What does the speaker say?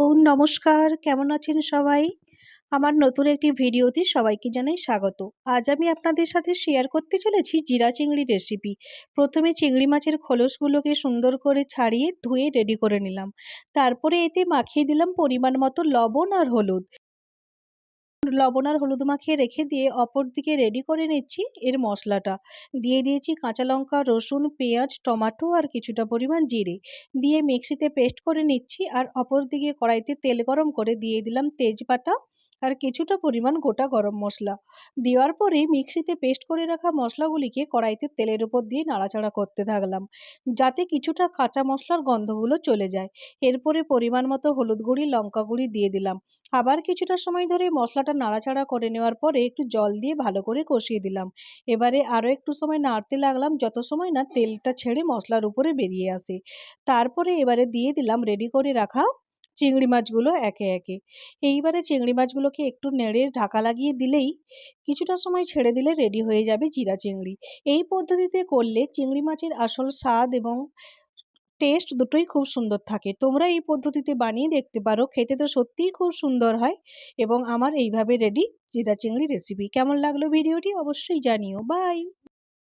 নমস্কার, কেমন আছেন সবাই? আমার নতুন একটি ভিডিওতে সবাইকে জানাই স্বাগত। আজ আমি আপনাদের সাথে শেয়ার করতে চলেছি জিরা চিংড়ি রেসিপি। প্রথমে চিংড়ি মাছের খোলসগুলোকে সুন্দর করে ছাড়িয়ে ধুয়ে রেডি করে নিলাম। তারপরে এতে মাখিয়ে দিলাম পরিমাণ মতো লবণ আর হলুদ। লবণ আর হলুদ মাখিয়ে রেখে দিয়ে অপর দিকে রেডি করে নিচ্ছি এর মশলাটা। দিয়ে দিয়েছি কাঁচা লঙ্কা, রসুন, পেঁয়াজ, টমেটো আর কিছুটা পরিমাণ জিরে। দিয়ে মিক্সিতে পেস্ট করে নিচ্ছি। আর অপর দিকে কড়াইতে তেল গরম করে দিয়ে দিলাম তেজপাতা আর কিছুটা পরিমাণ গোটা গরম মশলা। দেওয়ার পরে মিক্সিতে পেস্ট করে রাখা মশলাগুলিকে কড়াইতে তেলের উপর দিয়ে নাড়াচাড়া করতে থাকলাম, যাতে কিছুটা কাঁচা মশলার গন্ধগুলো চলে যায়। এরপরে পরিমাণ মতো হলুদ গুঁড়ি, লঙ্কা গুঁড়ি দিয়ে দিলাম। আবার কিছুটা সময় ধরে মশলাটা নাড়াচাড়া করে নেওয়ার পরে একটু জল দিয়ে ভালো করে কষিয়ে দিলাম। এবারে আরও একটু সময় নাড়তে লাগলাম, যত সময় না তেলটা ছেড়ে মশলার উপরে বেরিয়ে আসে। তারপরে এবারে দিয়ে দিলাম রেডি করে রাখা চিংড়ি মাছগুলো একে একে। এইবারে চিংড়ি মাছগুলোকে একটু নেড়ে ঢাকা লাগিয়ে দিলেই কিছুটা সময় ছেড়ে দিলে রেডি হয়ে যাবে জিরা চিংড়ি। এই পদ্ধতিতে করলে চিংড়ি মাছের আসল স্বাদ এবং টেস্ট দুটোই খুব সুন্দর থাকে। তোমরা এই পদ্ধতিতে বানিয়ে দেখতে পারো, খেতে তো সত্যিই খুব সুন্দর হয়। এবং আমার এইভাবে রেডি জিরা চিংড়ি রেসিপি। কেমন লাগলো ভিডিওটি অবশ্যই জানিও। বাই।